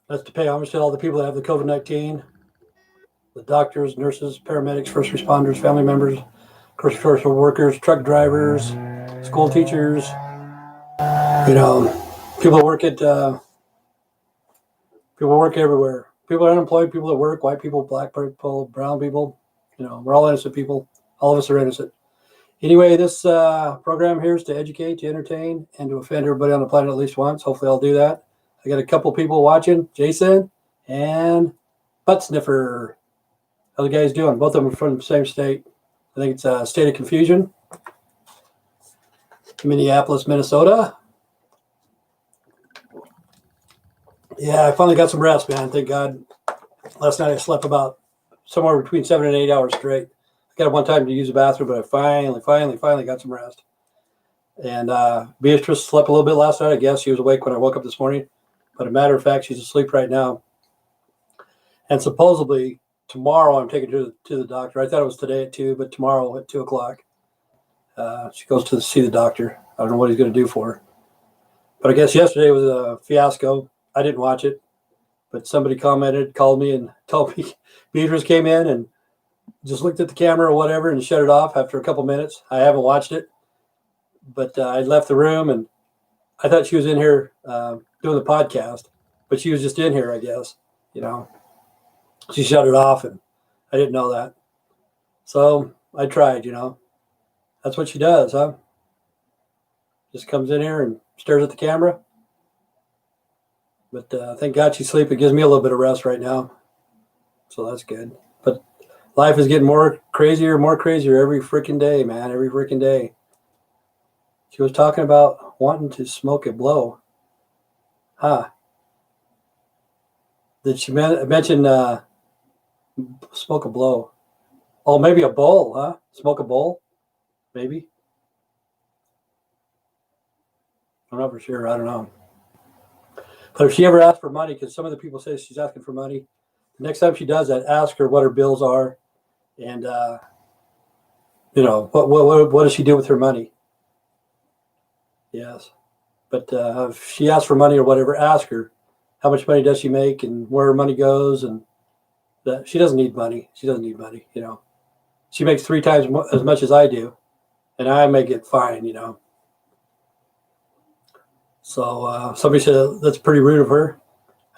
That's to pay homage to all the people that have the COVID-19, the doctors, nurses, paramedics, first responders, family members, commercial workers, truck drivers, school teachers, people that work at people work everywhere. People are unemployed, people that work, white people, black people, brown people. We're all innocent people. All of us are innocent. Anyway, this program here is to educate, to entertain, and to offend everybody on the planet at least once. Hopefully I'll do that. I got a couple people watching, Jason and Butt Sniffer. How the guys doing? Both of them are from the same state. I think it's State of Confusion, Minneapolis, Minnesota. Yeah, I finally got some rest, man. Thank God. Last night I slept about somewhere between 7 and 8 hours straight. I got one time to use the bathroom, but I finally got some rest. And Beatrice slept a little bit last night. I guess she was awake when I woke up this morning. But a matter of fact, she's asleep right now. And supposedly tomorrow I'm taking her to the doctor. I thought it was today at 2, but tomorrow at 2 o'clock. She goes to see the doctor. I don't know what he's going to do for her. But I guess yesterday was a fiasco. I didn't watch it. But somebody called me and told me Beatrice came in and just looked at the camera or whatever and shut it off after a couple minutes. I haven't watched it. But I left the room and I thought she was in here doing the podcast. But she was just in here, I guess. She shut it off and I didn't know that. So I tried, That's what she does, huh? Just comes in here and stares at the camera. But thank God she's sleeping. It gives me a little bit of rest right now. So that's good. But life is getting more crazier every freaking day, man. Every freaking day. She was talking about wanting to smoke a blow. Huh. Did she mention smoke a blow? Oh, maybe a bowl, huh? Smoke a bowl? Maybe. I'm not for sure. I don't know. But if she ever asks for money, because some of the people say she's asking for money, the next time she does that, ask her what her bills are, and what does she do with her money? Yes, but if she asks for money or whatever, ask her how much money does she make and where her money goes, and that she doesn't need money. She doesn't need money. She makes 3 times as much as I do, and I make it fine. So somebody said that's pretty rude of her.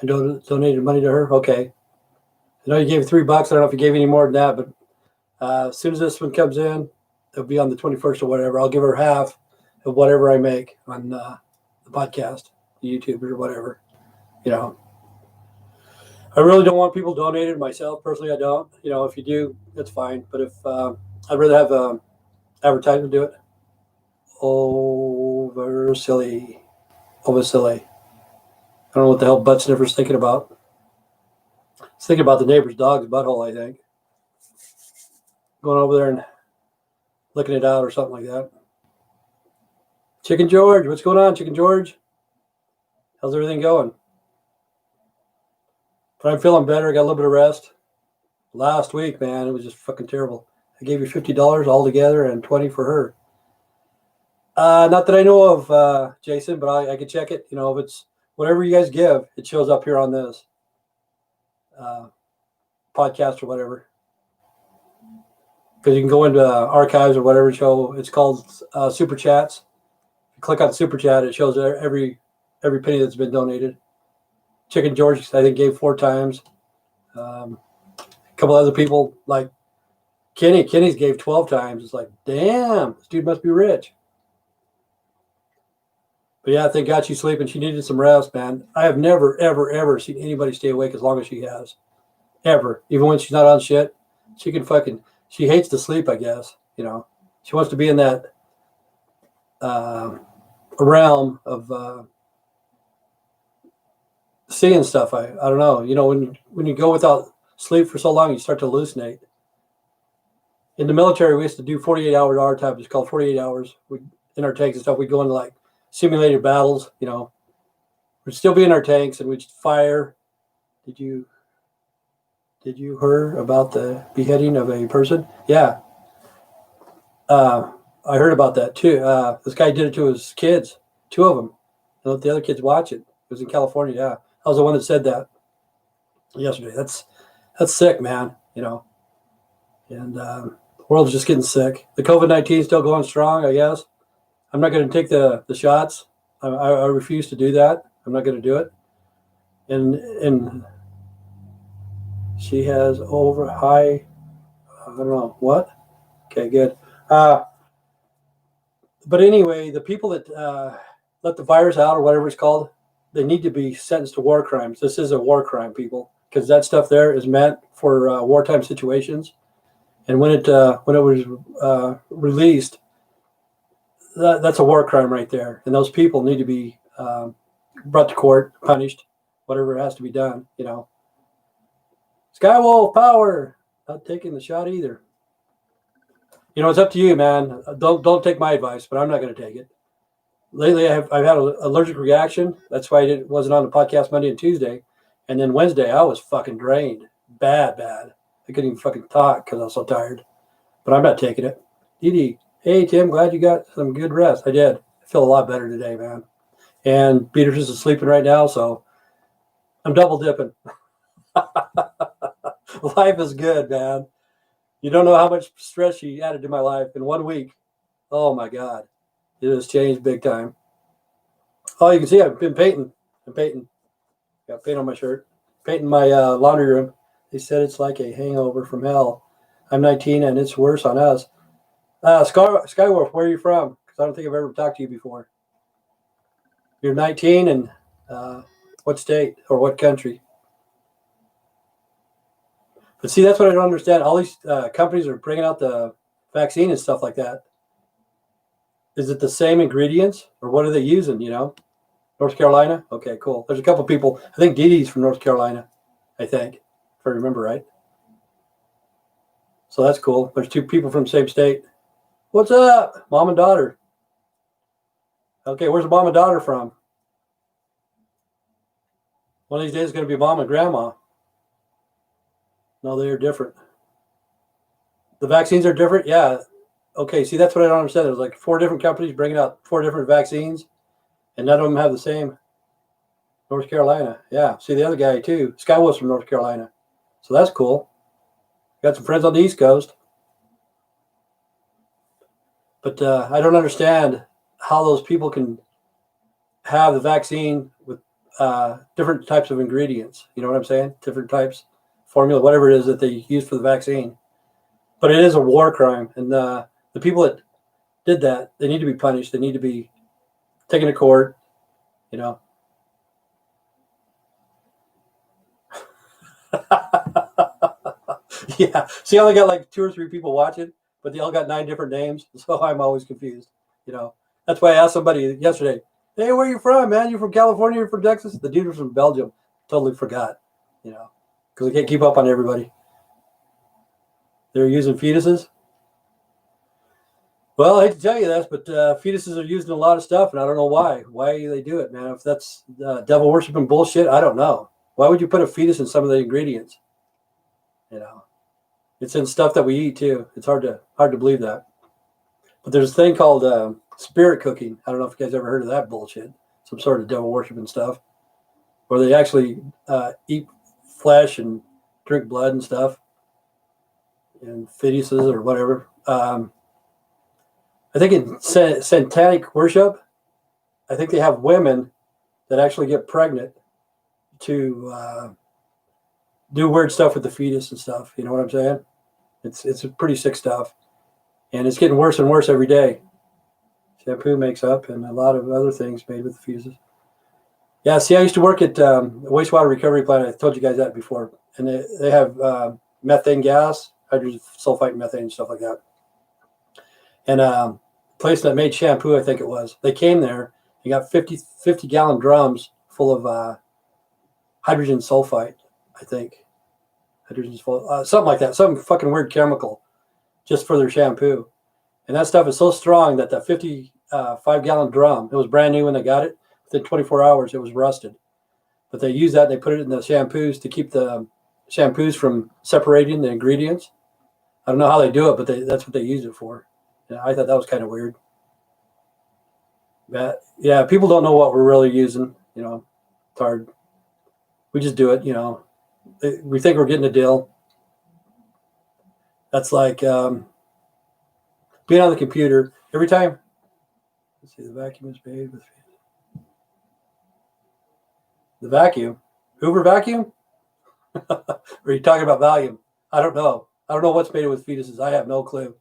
I donated money to her. Okay. I know you gave $3. I don't know if you gave any more than that, but as soon as this one comes in, it'll be on the 21st or whatever. I'll give her half of whatever I make on the podcast, the YouTube or whatever. I really don't want people donated myself. Personally, I don't. If you do, that's fine. But if I'd rather have advertisement do it. Over silly. I don't know what the hell Butt Sniffer's thinking about. He's thinking about the neighbor's dog's butthole, I think. Going over there and licking it out or something like that. Chicken George, what's going on, Chicken George? How's everything going? But I'm feeling better. I got a little bit of rest. Last week, man, it was just fucking terrible. I gave you $50 altogether and $20 for her. Not that I know of, Jason, but I could check it. If it's whatever you guys give, it shows up here on this podcast or whatever. Because you can go into archives or whatever show. It's called Super Chats. If you click on Super Chat, it shows every penny that's been donated. Chicken George, I think, gave 4 times. A couple other people, like Kenny's gave 12 times. It's like, damn, this dude must be rich. But yeah, thank God she's sleeping. She needed some rest, man. I have never, ever, ever seen anybody stay awake as long as she has. Ever. Even when she's not on shit, she hates to sleep, I guess. She wants to be in that realm of seeing stuff. I don't know. When you go without sleep for so long, you start to hallucinate. In the military, we used to do 48-hour hour time. It's called 48 hours. In our tanks and stuff, we'd go into like simulated battles. We'd still be in our tanks and we'd fire. Did you hear about the beheading of a person? Yeah. I heard about that too. This guy did it to his kids, 2 of them. Don't let the other kids watch it. It was in California. Yeah. I was the one that said that. yesterday. That's sick, man. And the world's just getting sick. The COVID-19 is still going strong, I guess. I'm not going to take the shots. I refuse to do that. I'm not going to do it. And she has over high. I don't know what. Okay, good. But anyway, the people that let the virus out or whatever it's called, they need to be sentenced to war crimes. This is a war crime, people, because that stuff there is meant for wartime situations. And when it was released, that's a war crime right there. And those people need to be brought to court, punished, whatever has to be done. Skywolf power. Not taking the shot either. It's up to you, man. Don't take my advice, but I'm not going to take it. Lately, I've had an allergic reaction. That's why I wasn't on the podcast Monday and Tuesday. And then Wednesday, I was fucking drained. Bad. I couldn't even fucking talk because I was so tired. But I'm not taking it. Dee Dee, hey, Tim, glad you got some good rest. I did. I feel a lot better today, man. And Peter's is sleeping right now, so I'm double dipping. Life is good, man. You don't know how much stress she added to my life in 1 week. Oh, my God. It has changed big time. Oh, you can see I've been painting. I'm painting. Got paint on my shirt. Painting my laundry room. They said it's like a hangover from hell. I'm 19 and it's worse on us. Skywolf, where are you from? Because I don't think I've ever talked to you before. You're 19 and what state or what country? But see, that's what I don't understand. All these companies are bringing out the vaccine and stuff like that. Is it the same ingredients or what are they using, North Carolina? Okay, cool. There's a couple people. I think Dee Dee's from North Carolina, I think, if I remember right. So that's cool. There's two people from the same state. What's up? Mom and daughter. Okay, where's the mom and daughter from? One of these days it's going to be mom and grandma. No, they are different. The vaccines are different? Yeah. Okay, see, that's what I don't understand. There's like 4 different companies bringing out 4 different vaccines, and none of them have the same. North Carolina. Yeah. See, the other guy, too. Skywolf's from North Carolina. So that's cool. Got some friends on the East Coast. But I don't understand how those people can have the vaccine with different types of ingredients. You know what I'm saying? Different types, formula, whatever it is that they use for the vaccine. But it is a war crime. And the people that did that, they need to be punished. They need to be taken to court, Yeah. See, I only got like 2 or 3 people watching, but they all got 9 different names. So I'm always confused, That's why I asked somebody yesterday, hey, where are you from, man? You from California? You from Texas? The dude was from Belgium. Totally forgot, because we can't keep up on everybody. They're using fetuses. Well, I hate to tell you this, but fetuses are used in a lot of stuff, and I don't know why. Why they do it, man? If that's devil worshiping bullshit, I don't know. Why would you put a fetus in some of the ingredients? It's in stuff that we eat too. It's hard to believe that. But there's a thing called spirit cooking. I don't know if you guys ever heard of that bullshit. Some sort of devil worshiping stuff, where they actually eat flesh and drink blood and stuff, and fetuses or whatever. I think in satanic worship, I think they have women that actually get pregnant to do weird stuff with the fetus and stuff. You know what I'm saying? It's pretty sick stuff, and it's getting worse and worse every day. Shampoo makes up, and a lot of other things made with the fetuses. Yeah, see, I used to work at a wastewater recovery plant. I told you guys that before, and they have methane gas, hydrogen sulfite, methane, and stuff like that. And a place that made shampoo, I think it was, they came there and got 50 gallon drums full of hydrogen sulfite, I think. Something like that, some fucking weird chemical just for their shampoo. And that stuff is so strong that 55 gallon drum, it was brand new when they got it. Within 24 hours, it was rusted. But they use that and they put it in the shampoos to keep the shampoos from separating the ingredients. I don't know how they do it, but that's what they use it for. And I thought that was kind of weird. But yeah, people don't know what we're really using. It's hard. We just do it, We think we're getting a deal. That's like being on the computer every time. Let's see, the vacuum is made with the vacuum. Hoover vacuum? Or are you talking about Valium? I don't know. I don't know what's made with fetuses. I have no clue.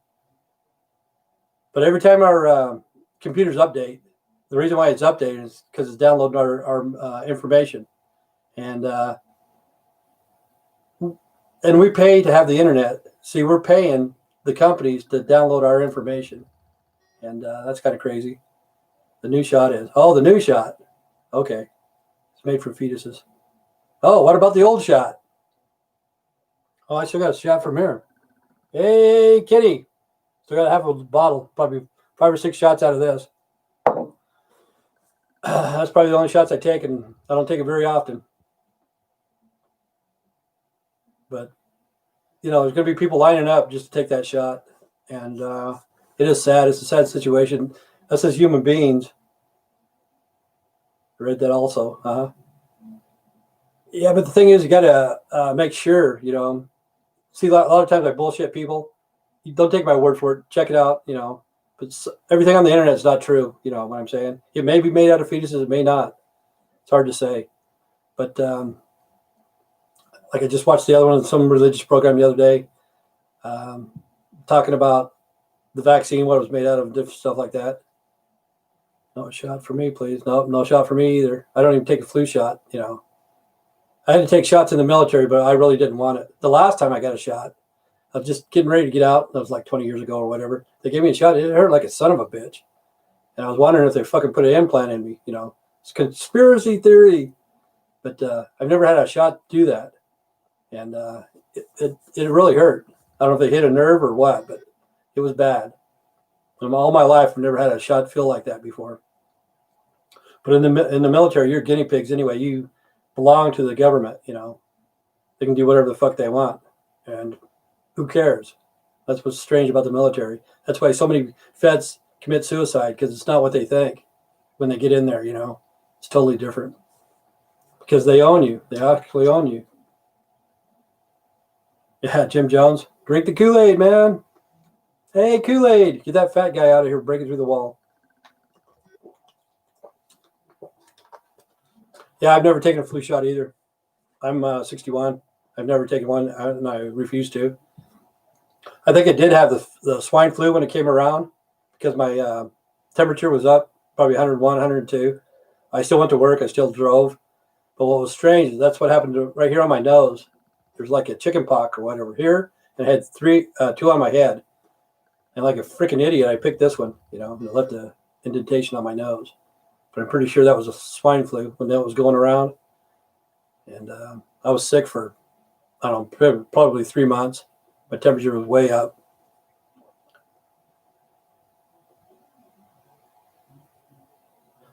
But every time our computers update, the reason why it's updated is because it's downloading our information, and we pay to have the internet. See, we're paying the companies to download our information, and that's kind of crazy. The new shot is the new shot. Okay, it's made for fetuses. Oh, what about the old shot? Oh, I still got a shot from here. Hey, kitty. Still got half a bottle, probably 5 or 6 shots out of this. That's probably the only shots I take, and I don't take it very often. But, there's going to be people lining up just to take that shot. And it is sad. It's a sad situation. Us as human beings. I read that also. Yeah, but the thing is, you got to make sure, See, a lot of times I bullshit people. You don't take my word for it. Check it out, But everything on the internet is not true, what I'm saying. It may be made out of fetuses. It may not. It's hard to say. But like I just watched the other one, some religious program the other day, talking about the vaccine, what it was made out of, different stuff like that. No shot for me, please. No shot for me either. I don't even take a flu shot, I had to take shots in the military, but I really didn't want it. The last time I got a shot, I was just getting ready to get out. That was like 20 years ago or whatever. They gave me a shot. It hurt like a son of a bitch. And I was wondering if they fucking put an implant in me, It's conspiracy theory. But I've never had a shot do that. And it really hurt. I don't know if they hit a nerve or what, but it was bad. All my life, I've never had a shot feel like that before. But in the military, you're guinea pigs anyway. You belong to the government, They can do whatever the fuck they want. And who cares? That's what's strange about the military. That's why so many vets commit suicide, because it's not what they think when they get in there, It's totally different. Because they own you. They actually own you. Yeah, Jim Jones. Drink the Kool-Aid, man. Hey, Kool-Aid. Get that fat guy out of here breaking through the wall. Yeah, I've never taken a flu shot either. I'm 61. I've never taken one, and I refuse to. I think I did have the swine flu when it came around, because my temperature was up, probably 101, 102. I still went to work. I still drove. But what was strange is that's what happened right here on my nose. There's like a chicken pox or whatever here, and I had 2 on my head. And like a freaking idiot, I picked this one, and it left an indentation on my nose. But I'm pretty sure that was a swine flu when that was going around. And I was sick for, I don't know, probably 3 months. My temperature was way up.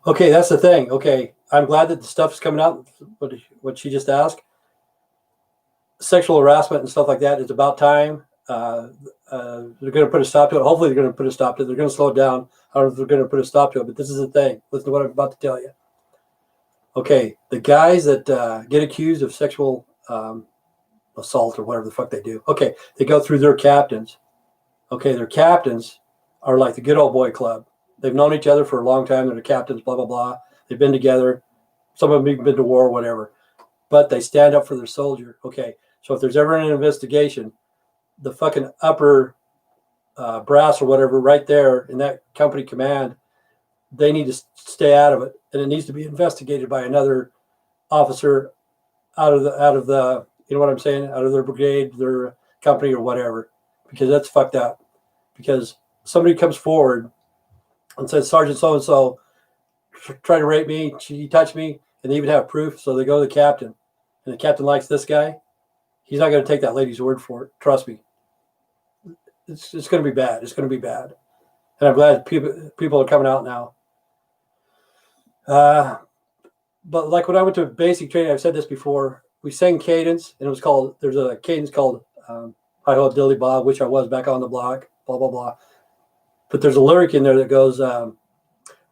Okay, that's the thing. Okay, I'm glad that the stuff's coming out, what she just asked. Sexual harassment and stuff like that, it's about time. They're going to put a stop to it. Hopefully they're going to put a stop to it. They're going to slow it down. I don't know if they're going to put a stop to it, but this is the thing. Listen to what I'm about to tell you. Okay, the guys that get accused of sexual assault or whatever the fuck they do, okay, they go through their captains. Okay, their captains are like the good old boy club. They've known each other for a long time. They're the captains, blah, blah, blah. They've been together. Some of them even been to war or whatever. But they stand up for their soldier. Okay, so if there's ever an investigation, the fucking upper brass or whatever right there in that company command, they need to stay out of it, and it needs to be investigated by another officer out of the you know what I'm saying, out of their brigade, their company or whatever, because that's fucked up. Because somebody comes forward and says, Sergeant so and so tried to rape me, he touched me, and they even have proof, so they go to the captain, and the captain likes this guy, he's not going to take that lady's word for it. Trust me. It's going to be bad. It's going to be bad. And I'm glad people are coming out now. But like when I went to basic training, I've said this before, we sang cadence, and there's a cadence called Hi Ho Dilly Bob, which I was back on the block, blah, blah, blah. But there's a lyric in there that goes,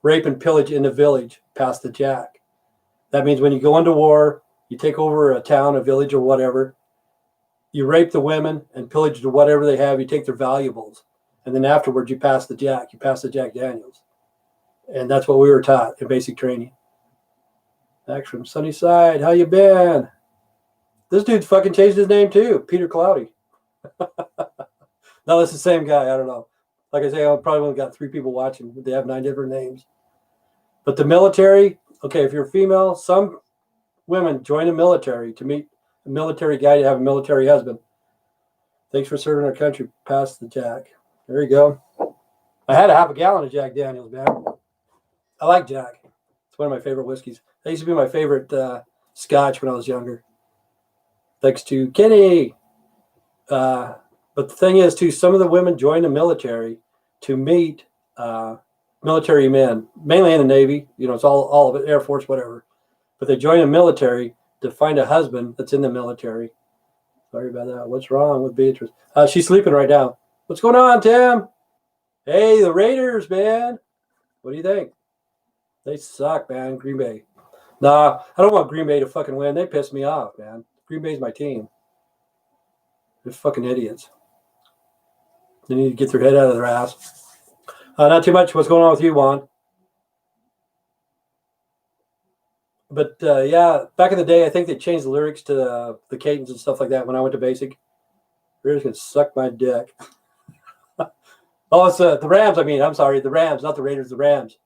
rape and pillage in the village, past the jack. That means when you go into war, You take over a town, a village, or whatever. You rape the women and pillage to whatever they have. You take their valuables. And then afterwards, you pass the Jack. You pass the Jack Daniels. And that's what we were taught in basic training. Max from Sunnyside, how you been? This dude fucking changed his name too, Peter Cloudy. No, it's the same guy. I don't know. Like I say, I probably only got 3 people watching, but they have 9 different names. But the military, okay, if you're a female, some women join the military to meet a military guy to have a military husband. Thanks for serving our country. Pass the Jack. There you go. I had a half a gallon of Jack Daniels, man. I like Jack. It's one of my favorite whiskeys. That used to be my favorite scotch when I was younger. Thanks to Kenny. But the thing is, too, some of the women join the military to meet military men, mainly in the Navy. You know, it's all of it, Air Force, whatever. But they join the military to find a husband that's in the military. Sorry about that. What's wrong with Beatrice? She's sleeping right now. What's going on, Tim? Hey, the Raiders, man. What do you think? They suck, man. Green Bay. Nah, I don't want Green Bay to fucking win. They piss me off, man. Green Bay's my team. They're fucking idiots. They need to get their head out of their ass. Not too much. What's going on with you, Juan? But yeah, back in the day, I think they changed the lyrics to the cadence and stuff like that when I went to basic. Raiders can suck my dick. Oh, it's the Rams. I mean, I'm sorry, the Rams, not the Raiders. The Rams.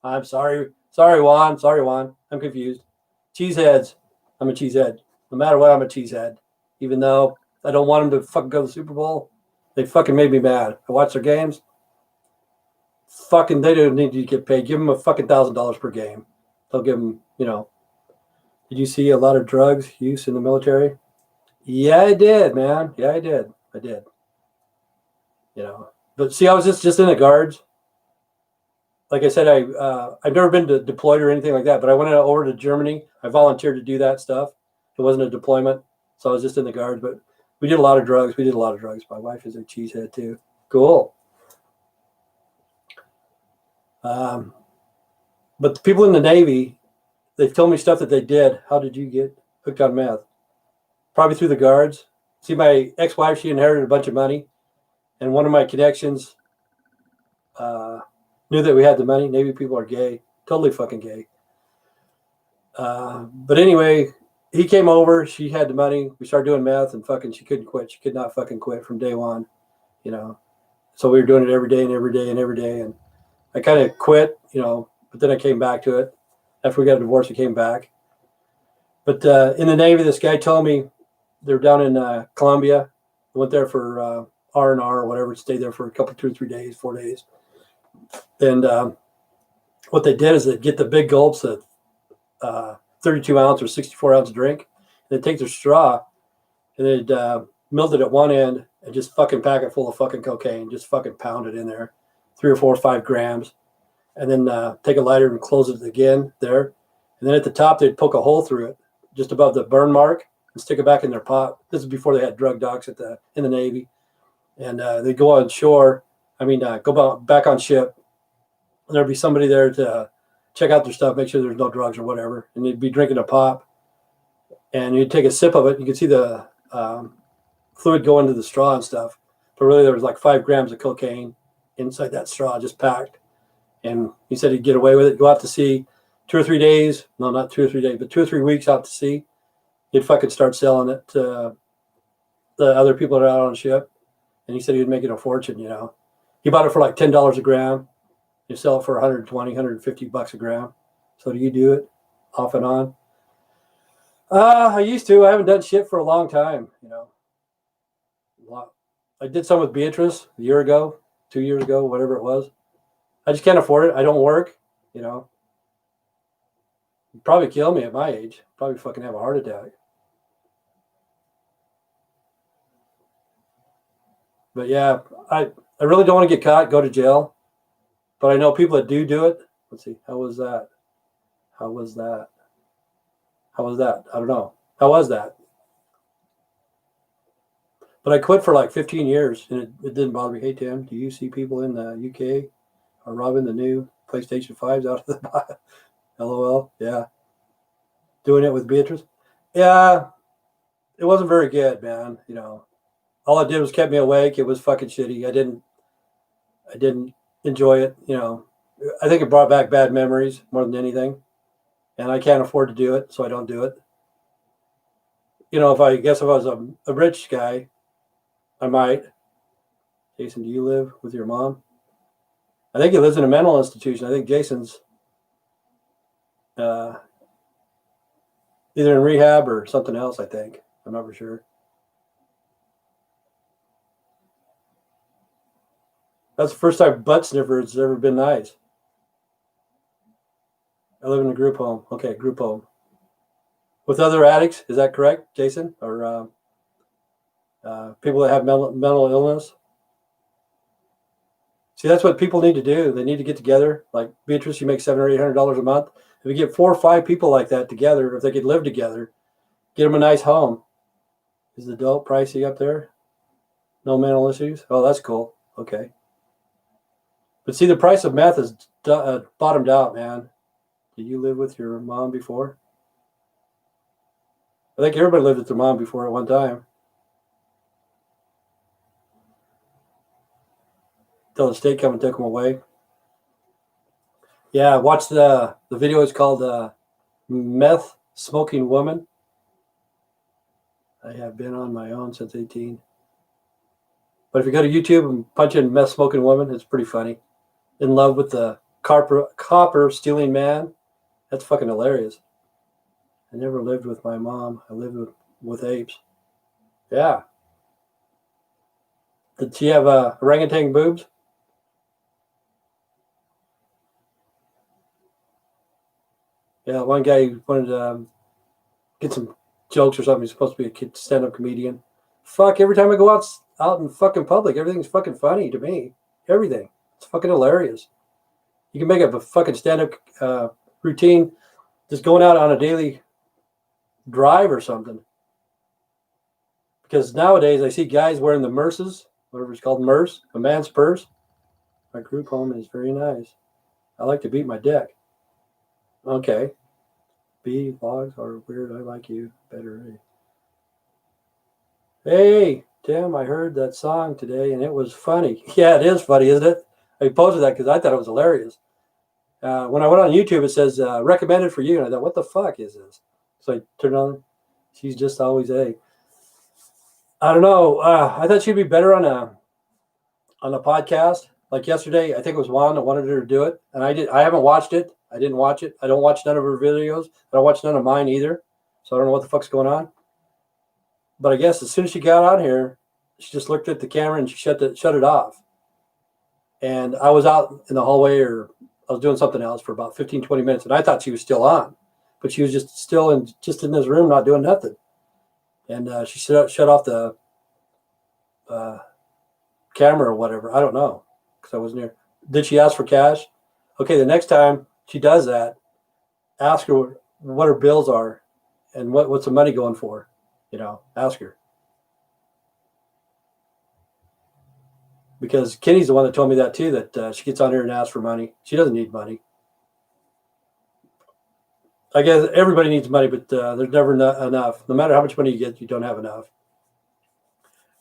I'm sorry, Juan. Sorry, Juan. I'm confused. Cheeseheads. I'm a cheesehead. No matter what, I'm a cheesehead. Even though I don't want them to fucking go to the Super Bowl, they fucking made me mad. I watch their games. Fucking, they don't need to get paid. Give them a fucking $1,000 per game. They'll give them, you know. Did you see a lot of drugs use in the military? Yeah, I did, man. Yeah, I did. You know, but see, I was just in the guards. Like I said, I've never been deployed or anything like that, but I went over to Germany. I volunteered to do that stuff. It wasn't a deployment, so I was just in the guards. But we did a lot of drugs. My wife is a cheesehead too. Cool. But the people in the Navy, they've told me stuff that they did. How did you get hooked on meth? Probably through the guards. See, my ex-wife, she inherited a bunch of money, and one of my connections knew that we had the money. Navy people are gay, totally fucking gay. But anyway, he came over. She had the money. We started doing meth, and fucking, she couldn't quit. She could not fucking quit from day one, you know. So we were doing it every day, and I kind of quit, you know. But then I came back to it. After we got a divorce, I came back. But in the Navy, this guy told me they were down in Colombia. I went there for R&R or whatever. Stayed there for a couple, 2 or 3 days, 4 days. And what they did is they'd get the big gulps of 32-ounce or 64-ounce drink. They'd take their straw and they'd melt it at one end and just fucking pack it full of fucking cocaine. Just fucking pound it in there, 3 or 4 or 5 grams. And then take a lighter and close it again there. And then at the top, they'd poke a hole through it, just above the burn mark, and stick it back in their pot. This is before they had drug docks in the Navy. And they'd go on shore. Go back on ship. And there'd be somebody there to check out their stuff, make sure there's no drugs or whatever. And they'd be drinking a pop. And you'd take a sip of it. You could see the fluid go into the straw and stuff. But really, there was like 5 grams of cocaine inside that straw, just packed. And he said he'd get away with it, go out to sea 2 or 3 days. No, not 2 or 3 days, but 2 or 3 weeks out to sea. He'd fucking start selling it to the other people that are out on ship. And he said he was making a fortune, you know. He bought it for like $10 a gram. You sell it for 120, 150 bucks a gram. So do you do it off and on? I used to. I haven't done shit for a long time, you know. I did some with Beatrice a year ago, 2 years ago, whatever it was. I just can't afford it. I don't work, you know. It'd probably kill me at my age. Probably fucking have a heart attack. But yeah, I really don't want to get caught, go to jail. But I know people that do it. Let's see. How was that? I don't know. How was that? But I quit for like 15 years, and it didn't bother me. Hey, Tim, do you see people in the UK are robbing the new PlayStation 5s out of the LOL? Yeah. Doing it with Beatrice? Yeah, it wasn't very good, man. All it did was kept me awake. It was fucking shitty. I didn't enjoy it. I think it brought back bad memories more than anything, and I can't afford to do it, so I don't do it. If I was a rich guy, I might. Jason, do you live with your mom? I think he lives in a mental institution. I think Jason's uh, either in rehab or something else. I think I'm not for sure. That's the first time butt sniffer has ever been nice. I live in a group home. Okay, group home with other addicts. Is that correct, Jason? Or people that have mental illness? See, that's what people need to do. They need to get together. Like Beatrice, you make $700 or $800 a month. If we get 4 or 5 people like that together, if they could live together, get them a nice home. Is the dope pricey up there? No mental issues? Oh, that's cool. Okay. But see, the price of meth is bottomed out, man. Did you live with your mom before? I think everybody lived with their mom before at one time. Till the state come and took them away. Yeah, watch the video. It's called Meth Smoking Woman. I have been on my own since 18. But if you go to YouTube and punch in Meth Smoking Woman, it's pretty funny. In love with the copper stealing man. That's fucking hilarious. I never lived with my mom. I lived with apes. Yeah. Did she have orangutan boobs? Yeah, one guy wanted to get some jokes or something. He's supposed to be a stand-up comedian. Fuck, every time I go out in fucking public, everything's fucking funny to me. Everything. It's fucking hilarious. You can make up a fucking stand-up routine just going out on a daily drive or something. Because nowadays I see guys wearing the Merces, whatever it's called, Merce, a man's purse. My group home is very nice. I like to beat my dick. Okay. B vlogs are weird. I like you better. Hey, Tim, I heard that song today and it was funny. Yeah, it is funny, isn't it? I posted that because I thought it was hilarious. When I went on YouTube, it says recommended for you. And I thought, what the fuck is this? So I turned on. She's just always a. I don't know. I thought she'd be better on a podcast. Like yesterday, I think it was Juan that wanted her to do it, and I haven't watched it. I didn't watch it. I don't watch none of her videos. I don't watch none of mine either. So I don't know what the fuck's going on. But I guess as soon as she got on here, she just looked at the camera and she shut it off. And I was out in the hallway, or I was doing something else for about 15, 20 minutes, and I thought she was still on, but she was just still in this room, not doing nothing. And she shut off the camera or whatever. I don't know, because I wasn't there. Did she ask for cash? Okay, the next time she does that, ask her what her bills are and what's the money going for. Ask her. Because Kenny's the one that told me that too, that she gets on here and asks for money. She doesn't need money. I guess everybody needs money, but there's never enough. No matter how much money you get, you don't have enough.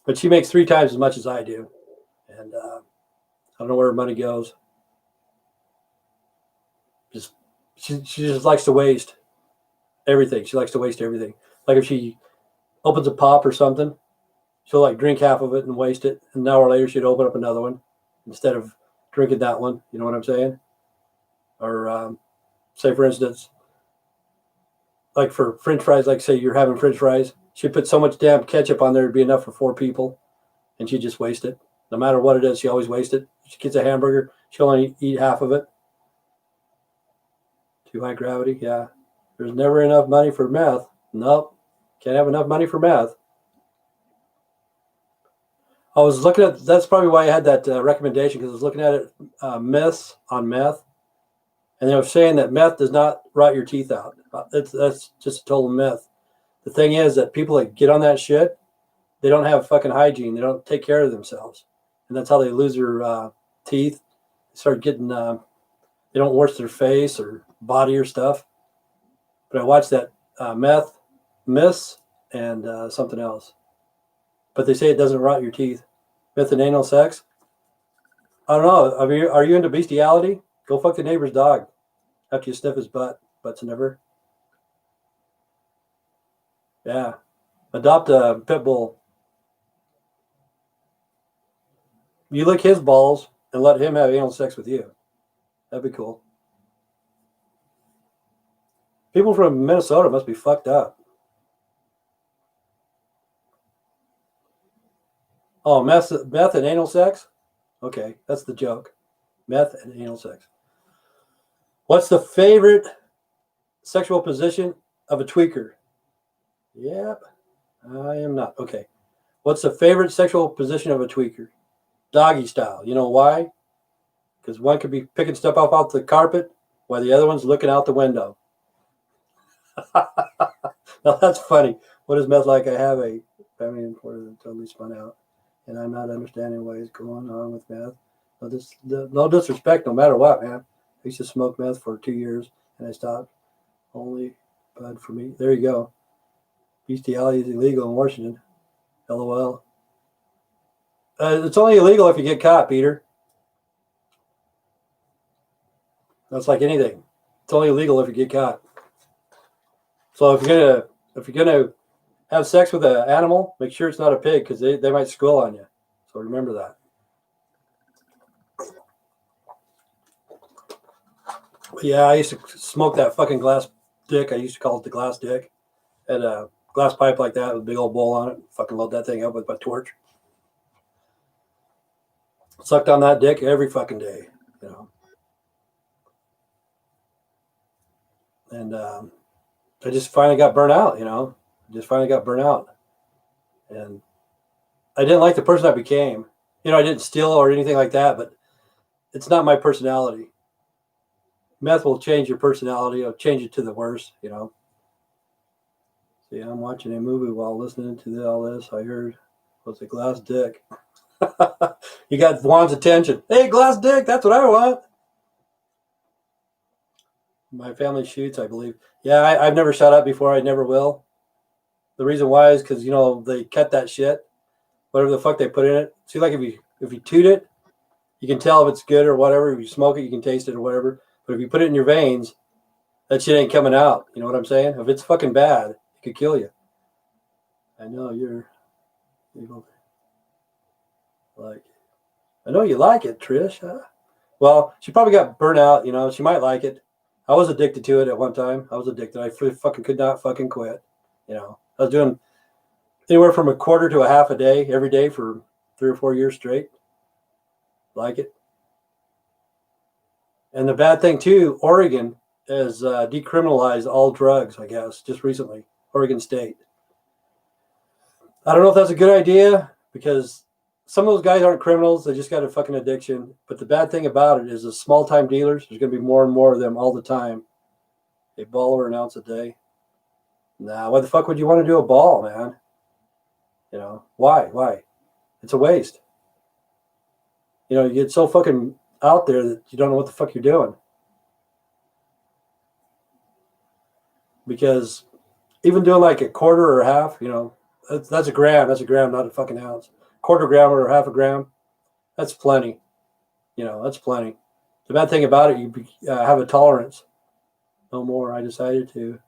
But she makes 3 times as much as I do. And I don't know where her money goes. She just likes to waste everything. She likes to waste everything. Like if she opens a pop or something, she'll like drink half of it and waste it. And an hour later, she'd open up another one instead of drinking that one. You know what I'm saying? Or say, for instance, like for French fries, like say you're having French fries, she'd put so much damn ketchup on there it'd be enough for 4 people, and she'd just waste it. No matter what it is, she always wastes it. She gets a hamburger, she'll only eat half of it. Too high gravity, yeah. There's never enough money for meth. Nope, can't have enough money for meth. I was looking at, that's probably why I had that recommendation, because I was looking at it, myths on meth, and they were saying that meth does not rot your teeth out. That's just a total myth. The thing is that people that get on that shit, they don't have fucking hygiene. They don't take care of themselves, and that's how they lose their teeth. They start getting, they don't wash their face or body or stuff. But I watched that meth myths and something else. But they say it doesn't rot your teeth. Myth and anal sex. I don't know. Are you into bestiality? Go fuck the neighbor's dog after you sniff his butt. Butts never. Yeah. Adopt a pit bull. You lick his balls and let him have anal sex with you. That'd be cool. People from Minnesota must be fucked up. Oh, meth and anal sex? Okay, that's the joke. Meth and anal sex. What's the favorite sexual position of a tweaker? Yep, I am not. Okay. What's the favorite sexual position of a tweaker? Doggy style. You know why? Because one could be picking stuff up off the carpet while the other one's looking out the window. Now that's funny. What is meth like? I have a family reporter that totally spun out, and I'm not understanding what is going on with meth. No disrespect, no matter what, man. I used to smoke meth for 2 years, and I stopped. Only bud for me. There you go. Bestiality is illegal in Washington. LOL. It's only illegal if you get caught, Peter. That's like anything. It's only illegal if you get caught. So if you're gonna have sex with an animal, make sure it's not a pig because they might squill on you. So remember that. Yeah, I used to smoke that fucking glass dick. I used to call it the glass dick. Had a glass pipe like that with a big old bowl on it. Fucking load that thing up with my torch. Sucked on that dick every fucking day, you know. And I just finally got burnt out, you know. And I didn't like the person I became. You know, I didn't steal or anything like that, but it's not my personality. Meth will change your personality. It'll change it to the worse, you know. See, I'm watching a movie while listening to all this. I heard was a glass dick. You got Juan's attention. Hey, glass dick, that's what I want. My family shoots, I believe. Yeah, I've never shot up before. I never will. The reason why is because, you know, they cut that shit. Whatever the fuck they put in it. See, like if you toot it, you can tell if it's good or whatever. If you smoke it, you can taste it or whatever. But if you put it in your veins, that shit ain't coming out. You know what I'm saying? If it's fucking bad, it could kill you. I know you like. I know you like it, Trish. Huh? Well, she probably got burnt out. You know, she might like it. I was addicted to it at one time. I was addicted. I fucking could not fucking quit. You know, I was doing anywhere from a quarter to a half a day every day for 3 or 4 years straight. Like it. And the bad thing too, Oregon has decriminalized all drugs, I guess, just recently. Oregon State. I don't know if that's a good idea because some of those guys aren't criminals. They just got a fucking addiction. But the bad thing about it is the small time dealers, there's going to be more and more of them all the time. A ball or an ounce a day. Nah, why the fuck would you want to do a ball, man? You know, why? It's a waste. You know, you get so fucking out there that you don't know what the fuck you're doing. Because even doing like a quarter or a half, you know, that's a gram. That's a gram, not a fucking ounce. Quarter gram or half a gram, that's plenty. You know, that's plenty. The bad thing about it, you have a tolerance. No more. I decided to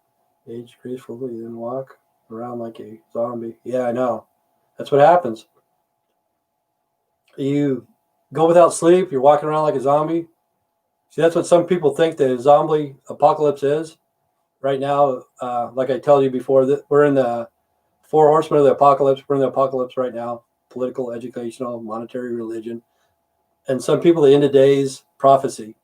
age gracefully and walk around like a zombie. Yeah, I know. That's what happens. You go without sleep. You're walking around like a zombie. See, that's what some people think the zombie apocalypse is. Right now, like I told you before, that we're in the 4 horsemen of the apocalypse. We're in the apocalypse right now. Political, educational, monetary, religion. And some people, the end of days prophecy.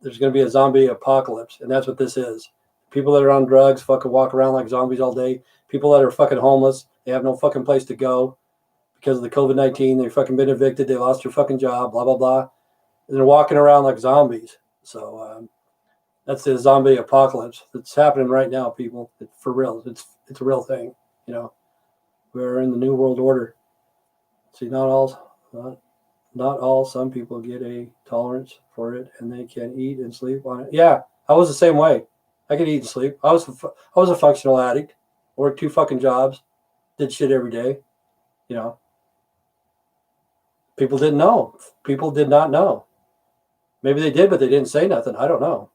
There's going to be a zombie apocalypse. And that's what this is. People that are on drugs fucking walk around like zombies all day. People that are fucking homeless. They have no fucking place to go because of the COVID-19. They've fucking been evicted. They lost their fucking job, blah, blah, blah. And they're walking around like zombies. So that's the zombie apocalypse that's happening right now, people. For real. It's a real thing. You know, we're in the new world order. See, not all. Some people get a tolerance for it, and they can eat and sleep on it. Yeah, I was the same way. I could eat and sleep. I was a functional addict, worked 2 fucking jobs, did shit every day. You know, people didn't know. People did not know. Maybe they did, but they didn't say nothing. I don't know.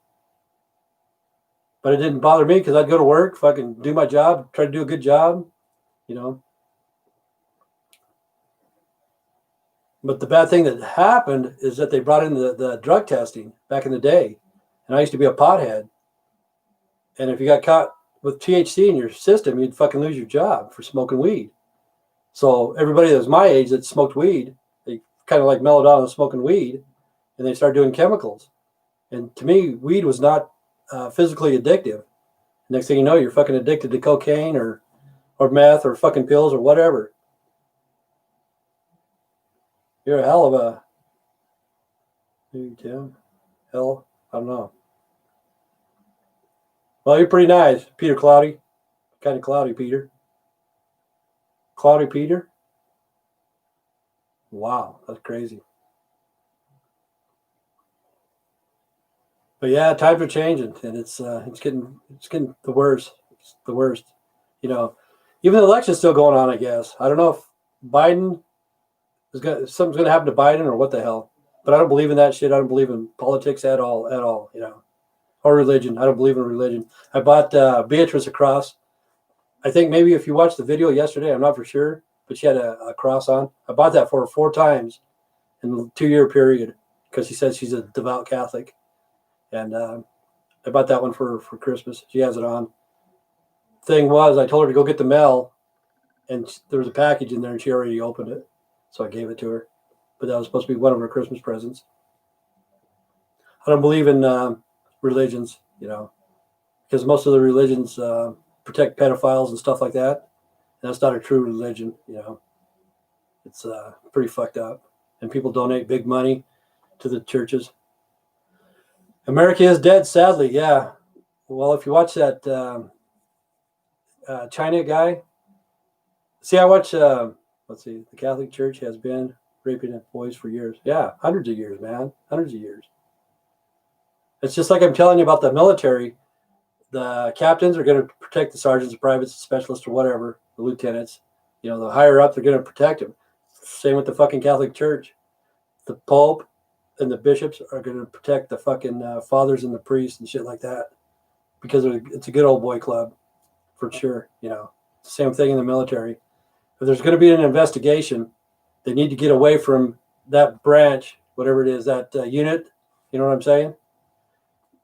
But it didn't bother me because I'd go to work, fucking do my job, try to do a good job, you know. But the bad thing that happened is that they brought in the drug testing back in the day. And I used to be a pothead. And if you got caught with THC in your system, you'd fucking lose your job for smoking weed. So everybody that was my age that smoked weed, they kind of like mellowed out on smoking weed, and they started doing chemicals. And to me, weed was not physically addictive. Next thing you know, you're fucking addicted to cocaine or meth or fucking pills or whatever. You're a hell of a, Tim, hell, I don't know. Well, you're pretty nice, Peter Cloudy. Kind of cloudy, Peter. Cloudy Peter? Wow, that's crazy. But yeah, times are changing, and it's getting the worst. It's the worst. You know, even the election's still going on. I guess I don't know if Biden something's going to happen to Biden or what the hell. But I don't believe in that shit. I don't believe in politics at all. At all. You know, or religion. I don't believe in religion. I bought Beatrice a cross. I think maybe if you watched the video yesterday, I'm not for sure, but she had a cross on. I bought that for her 4 times in the 2-year period because she says she's a devout Catholic. And I bought that one for Christmas. She has it on. Thing was, I told her to go get the mail, and there was a package in there, and she already opened it. So I gave it to her. But that was supposed to be one of her Christmas presents. I don't believe in religions, you know, because most of the religions protect pedophiles and stuff like that. And that's not a true religion, you know. It's pretty fucked up. And people donate big money to the churches. America is dead, sadly, yeah. Well, if you watch that China guy, see, I watch, let's see, the Catholic Church has been raping boys for years. Yeah, hundreds of years, man. Hundreds of years. It's just like I'm telling you about the military. The captains are going to protect the sergeants, the privates, the specialists, or whatever, the lieutenants. You know, the higher up, they're going to protect them. Same with the fucking Catholic Church. The Pope and the bishops are going to protect the fucking fathers and the priests and shit like that, because it's a good old boy club, for sure. You know, same thing in the military. If there's going to be an investigation, they need to get away from that branch, whatever it is, that unit. You know what I'm saying?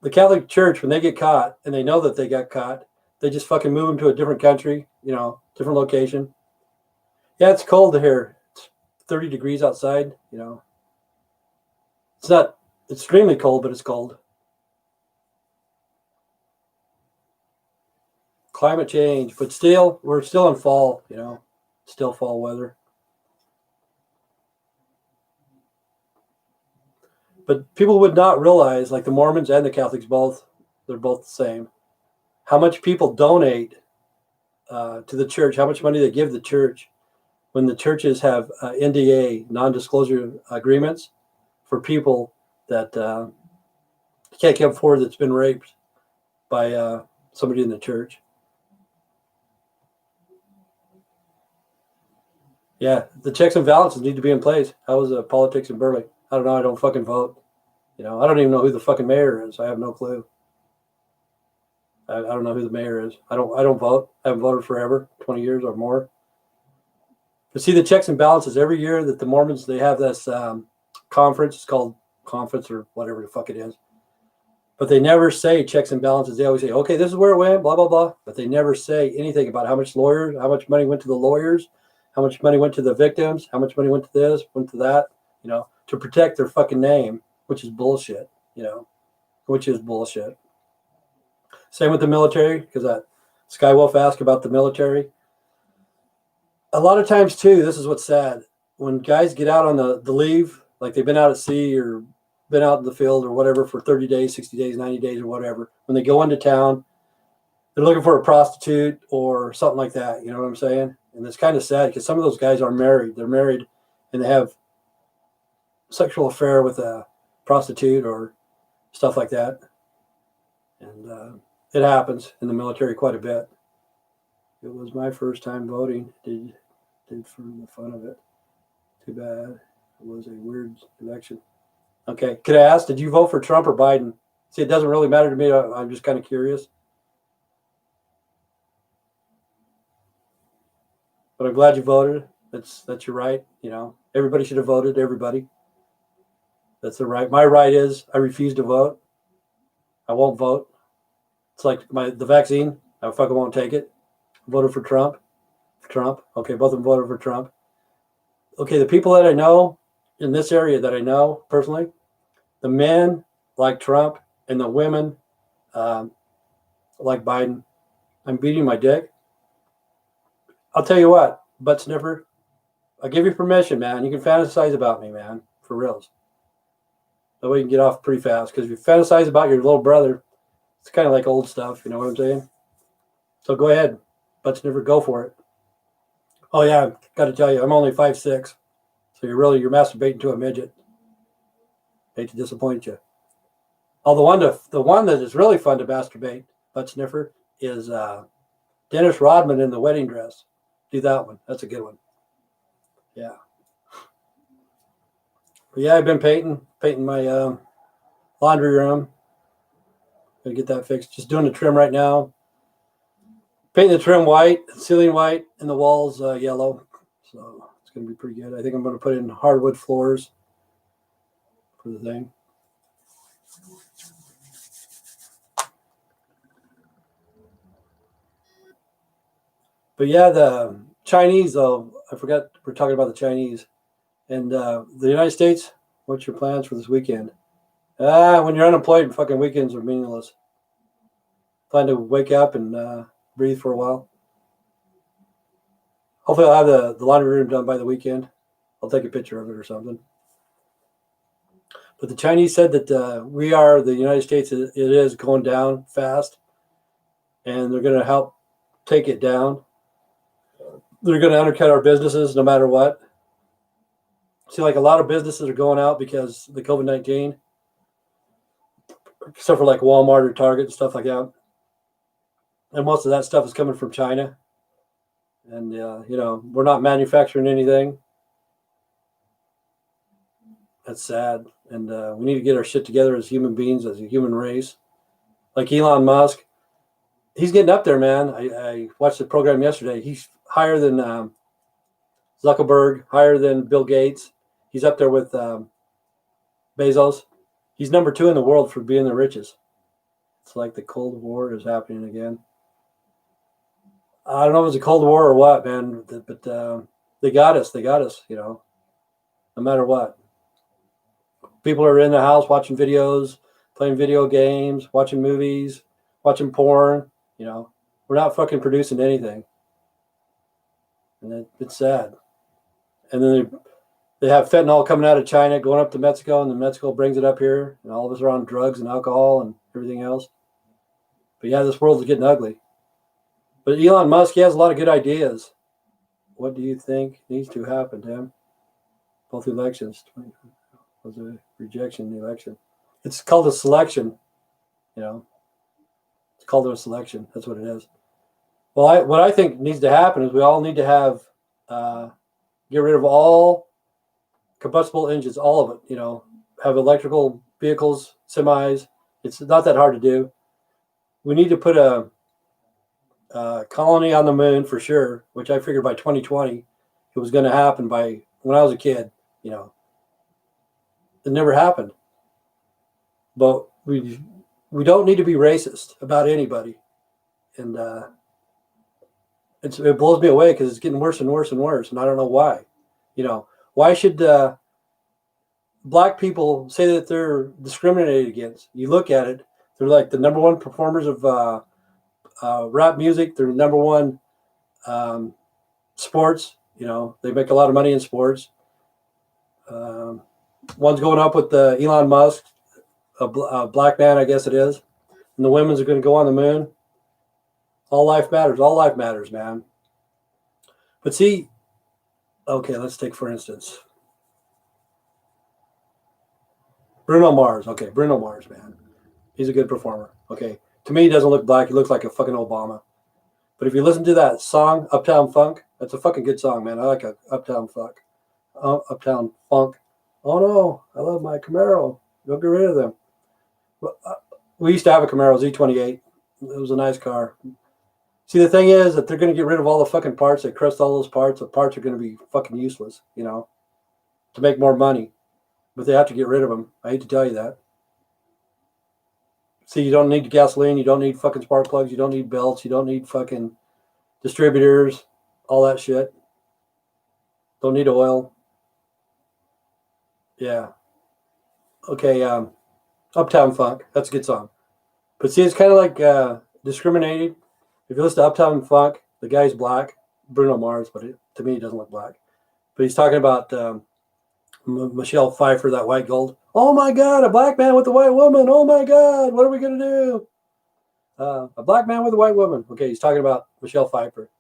The Catholic Church, when they get caught and they know that they got caught, they just fucking move them to a different country, you know, different location. Yeah, it's cold here. It's 30 degrees outside, you know. It's not extremely cold, but it's cold. Climate change, but still, we're still in fall, you know, still fall weather. But people would not realize, like the Mormons and the Catholics both, they're both the same, how much people donate to the church, how much money they give the church when the churches have NDA, non-disclosure agreements, for people that can't come forward that's been raped by somebody in the church. Yeah, the checks and balances need to be in place. How is politics in Burley? I don't know. I don't fucking vote. You know, I don't even know who the fucking mayor is. I have no clue. I don't know who the mayor is. I don't vote. I haven't voted forever, 20 years or more. But see, the checks and balances every year that the Mormons, they have this conference. It's called conference or whatever the fuck it is. But they never say checks and balances. They always say, okay, this is where it went, blah, blah, blah. But they never say anything about how much money went to the lawyers, how much money went to the victims, how much money went to this, went to that, you know, to protect their fucking name, which is bullshit, you know, which is bullshit. Same with the military, because Skywolf asked about the military. A lot of times, too, this is what's sad. When guys get out on the leave, like they've been out at sea or been out in the field or whatever for 30 days, 60 days, 90 days or whatever, when they go into town, they're looking for a prostitute or something like that. You know what I'm saying? And it's kind of sad because some of those guys are married. They're married and they have sexual affair with a prostitute or stuff like that. And it happens in the military quite a bit. It was my first time voting. Did for the fun of it. Too bad. It was a weird election. Okay. Could I ask, did you vote for Trump or Biden? See, it doesn't really matter to me. I'm just kind of curious. But I'm glad you voted. That's your right. You know, everybody should have voted. Everybody. That's the right. My right is I refuse to vote. I won't vote. It's like the vaccine. I fucking won't take it. Voted for Trump. Trump. Okay, both of them voted for Trump. Okay, the people that I know in this area that I know personally, the men like Trump and the women like Biden. I'm beating my dick. I'll tell you what, butt sniffer. I'll give you permission, man. You can fantasize about me, man, for reals. That way you can get off pretty fast. Because if you fantasize about your little brother, it's kind of like old stuff. You know what I'm saying? So go ahead, butt sniffer, go for it. Oh yeah, I've got to tell you, I'm only 5'6", so you're masturbating to a midget. Hate to disappoint you. Oh, the one that is really fun to masturbate, butt sniffer, is Dennis Rodman in the wedding dress. Do that one. That's a good one. Yeah. But yeah, I've been painting my laundry room. Gotta get that fixed. Just doing the trim right now. Painting the trim white, ceiling white, and the walls yellow. So it's gonna be pretty good. I think I'm gonna put in hardwood floors for the thing. But yeah, the Chinese, though, I forgot we're talking about the Chinese. And the United States, what's your plans for this weekend? When you're unemployed, fucking weekends are meaningless. Plan to wake up and breathe for a while. Hopefully I'll have the laundry room done by the weekend. I'll take a picture of it or something. But the Chinese said that the United States, it is going down fast. And they're going to help take it down. They're going to undercut our businesses no matter what. See, like a lot of businesses are going out because of the COVID-19, except for like Walmart or Target and stuff like that. And most of that stuff is coming from China. And, we're not manufacturing anything. That's sad. And we need to get our shit together as human beings, as a human race. Like Elon Musk, he's getting up there, man. I watched the program yesterday. He's higher than Zuckerberg, higher than Bill Gates. He's up there with Bezos. He's number 2 in the world for being the richest. It's like the Cold War is happening again. I don't know if it's a Cold War or what, man, but they got us. They got us, no matter what. People are in the house watching videos, playing video games, watching movies, watching porn. We're not fucking producing anything. And it's sad. And then they have fentanyl coming out of China, going up to Mexico, and then Mexico brings it up here. And all of us are on drugs and alcohol and everything else. But yeah, this world is getting ugly. But Elon Musk, he has a lot of good ideas. What do you think needs to happen, Tim? Both elections. Was a rejection in the election. It's called a selection. It's called a selection. That's what it is. Well, what I think needs to happen is we all need to have get rid of all combustible engines, all of it. Have electrical vehicles, semis. It's not that hard to do. We need to put a colony on the moon for sure, which I figured by 2020 it was going to happen. By when I was a kid, it never happened. But we don't need to be racist about anybody, and it blows me away because it's getting worse and worse and worse, and I don't know why. Why should black people say that they're discriminated against? You look at it; they're like the number 1 performers of rap music. They're number 1 sports. They make a lot of money in sports. One's going up with Elon Musk, a black man, I guess it is. And the women's are going to go on the moon. All life matters. All life matters, man. But see, okay, let's take, for instance, Bruno Mars. Okay, Bruno Mars, man. He's a good performer. Okay. To me, he doesn't look black. He looks like a fucking Obama. But if you listen to that song, Uptown Funk, that's a fucking good song, man. I like Uptown Funk. Uptown Funk. Oh no, I love my Camaro. Don't get rid of them. We used to have a Camaro Z28. It was a nice car. See, the thing is that they're going to get rid of all the fucking parts. They crushed all those parts. The parts are going to be fucking useless, you know, to make more money. But they have to get rid of them. I hate to tell you that. See, you don't need gasoline. You don't need fucking spark plugs. You don't need belts. You don't need fucking distributors, all that shit. Don't need oil. Yeah. Okay. Uptown Funk. That's a good song. But see, it's kind of like discriminated. If you listen to Uptown Funk, the guy's black, Bruno Mars, but to me, he doesn't look black. But he's talking about Michelle Pfeiffer, that white gold. Oh my God, a black man with a white woman. Oh my God, what are we going to do? A black man with a white woman. Okay, he's talking about Michelle Pfeiffer,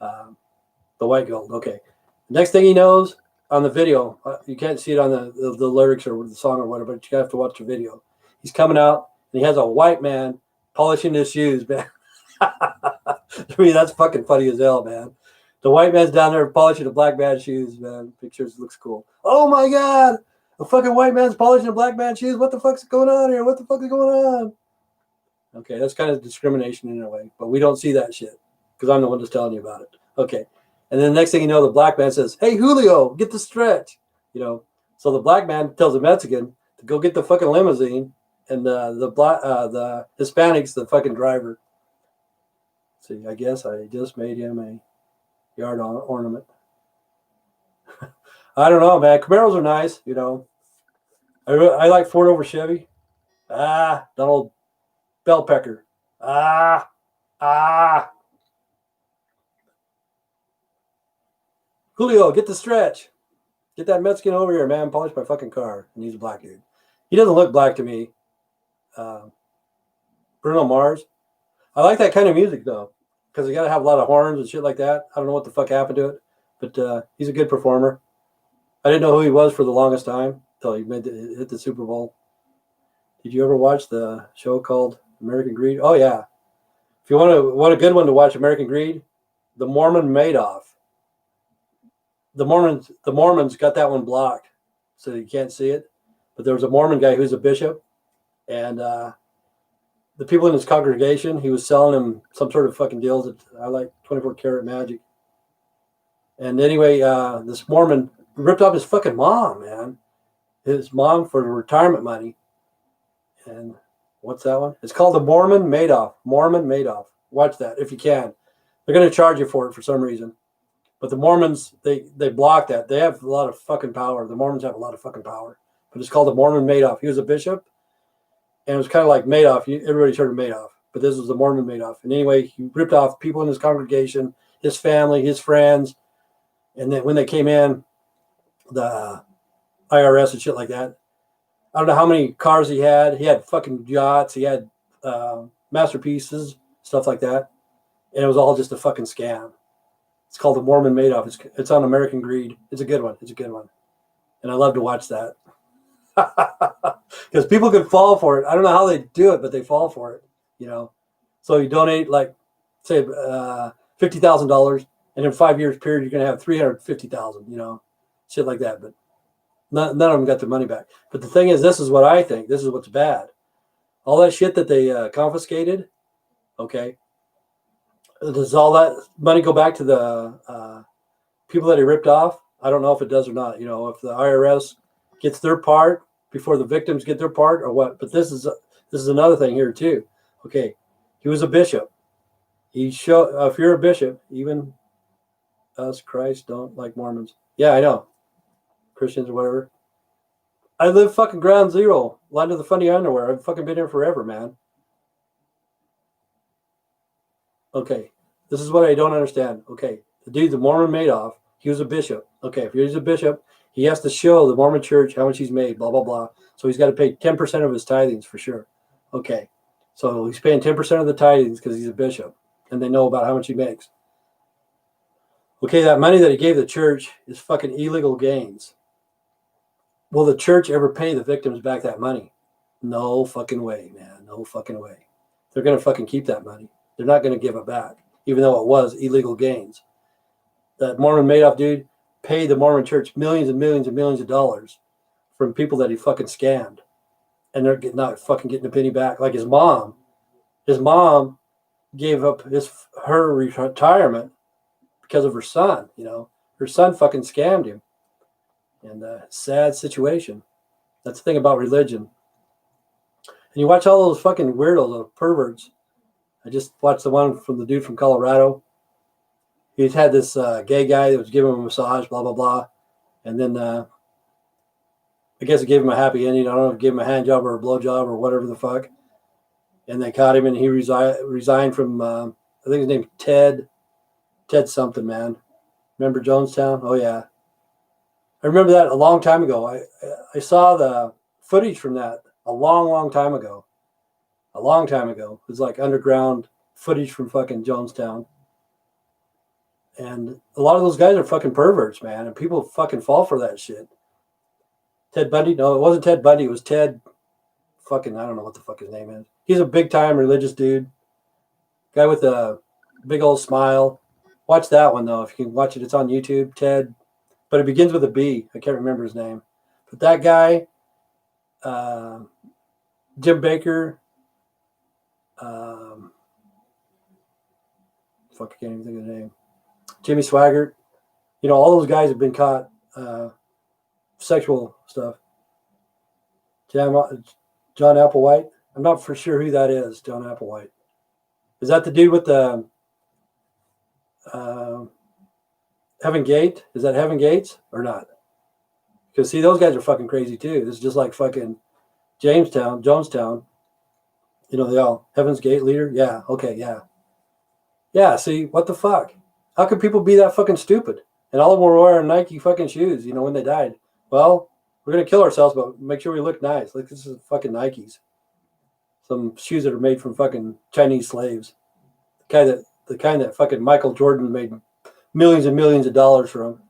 the white gold. Okay. Next thing he knows on the video, you can't see it on the lyrics or the song or whatever, but you have to watch the video. He's coming out and he has a white man polishing his shoes, man. I mean, that's fucking funny as hell, man. The white man's down there polishing a black man's shoes, man. Pictures looks cool. Oh my God, a fucking white man's polishing a black man's shoes. What the fuck's going on here? What the fuck is going on? Okay, that's kind of discrimination in a way, but we don't see that shit because I'm the one that's telling you about it. Okay, and then the next thing you know, the black man says, "Hey, Julio, get the stretch." You know, so the black man tells the Mexican to go get the fucking limousine, and the Hispanic's the fucking driver. See, I guess I just made him a yard ornament. I don't know, man. Camaros are nice, you know. I like Ford over Chevy. Donald Bellpecker. Julio, get the stretch. Get that Mexican over here, man. Polish my fucking car. And he's a black dude. He doesn't look black to me. Bruno Mars. I like that kind of music, though, because you got to have a lot of horns and shit like that. I don't know what the fuck happened to it, but he's a good performer. I didn't know who he was for the longest time until he hit the Super Bowl. Did you ever watch the show called American Greed? Oh, yeah. If you want a good one to watch, American Greed, The Mormon Madoff. The Mormons got that one blocked, so you can't see it. But there was a Mormon guy who's a bishop, and the people in his congregation, he was selling them some sort of fucking deals that I like 24 karat magic. And anyway, this Mormon ripped off his fucking mom, man. His mom for retirement money. And what's that one? It's called The Mormon Madoff. Mormon Madoff. Watch that if you can. They're going to charge you for it for some reason. But the Mormons, they block that. They have a lot of fucking power. The Mormons have a lot of fucking power. But it's called The Mormon Madoff. He was a bishop. And it was kind of like Madoff. Everybody's heard of Madoff. But this was the Mormon Madoff. And anyway, he ripped off people in his congregation, his family, his friends. And then when they came in, the IRS and shit like that, I don't know how many cars he had. He had fucking yachts. He had masterpieces, stuff like that. And it was all just a fucking scam. It's called The Mormon Madoff. It's on American Greed. It's a good one. It's a good one. And I love to watch that. Because people can fall for it. I don't know how they do it, but they fall for it, you know. So you donate, like, say, $50,000, and in 5 years period, you're going to have $350,000, you know, shit like that. But none of them got their money back. But the thing is, this is what I think. This is what's bad. All that shit that they confiscated, okay, does all that money go back to the people that he ripped off? I don't know if it does or not. You know, if the IRS gets their part before the victims get their part or what. But this is another thing here too. Okay, he was a bishop. If you're a bishop, even us Christ don't like Mormons. Yeah, I know. Christians or whatever. I live fucking ground zero, land of the funny underwear. I've fucking been here forever, man. Okay, this is what I don't understand. Okay, the dude, the Mormon Madoff, he was a bishop. Okay, if he's a bishop, he has to show the Mormon church how much he's made, blah, blah, blah. So he's got to pay 10% of his tithings for sure. Okay, so he's paying 10% of the tithings because he's a bishop, and they know about how much he makes. Okay, that money that he gave the church is fucking illegal gains. Will the church ever pay the victims back that money? No fucking way, man. No fucking way. They're going to fucking keep that money. They're not going to give it back, even though it was illegal gains. That Mormon Madoff dude paid the Mormon church millions and millions and millions of dollars from people that he fucking scammed. And they're not fucking getting a penny back. Like his mom gave up her retirement because of her son. Her son fucking scammed him. And sad situation. That's the thing about religion. And you watch all those fucking weirdos, those perverts. I just watched the one from the dude from Colorado. He's had this gay guy that was giving him a massage, blah, blah, blah. And then I guess it gave him a happy ending. I don't know if it gave him a hand job or a blow job or whatever the fuck. And they caught him and he resigned from, I think his name's Ted something, man. Remember Jonestown? Oh, yeah. I remember that a long time ago. I saw the footage from that a long, long time ago. A long time ago. It was like underground footage from fucking Jonestown. And a lot of those guys are fucking perverts, man. And people fucking fall for that shit. Ted Bundy? No, it wasn't Ted Bundy. It was Ted fucking, I don't know what the fuck his name is. He's a big time religious dude. Guy with a big old smile. Watch that one, though. If you can watch it, it's on YouTube. Ted. But it begins with a B. I can't remember his name. But that guy, Jim Baker, fuck, I can't even think of the name. Jimmy Swaggart. All those guys have been caught sexual stuff. John Applewhite. I'm not for sure who that is, John Applewhite. Is that the dude with the Heaven Gate? Is that Heaven Gates or not? Because, see, those guys are fucking crazy, too. This is just like fucking Jonestown. They all, Heaven's Gate leader? Yeah, okay, yeah. Yeah, see, what the fuck? How could people be that fucking stupid? And all of them were wearing Nike fucking shoes, when they died. Well, we're going to kill ourselves, but make sure we look nice. Like, this is fucking Nikes. Some shoes that are made from fucking Chinese slaves. The kind that fucking Michael Jordan made millions and millions of dollars from.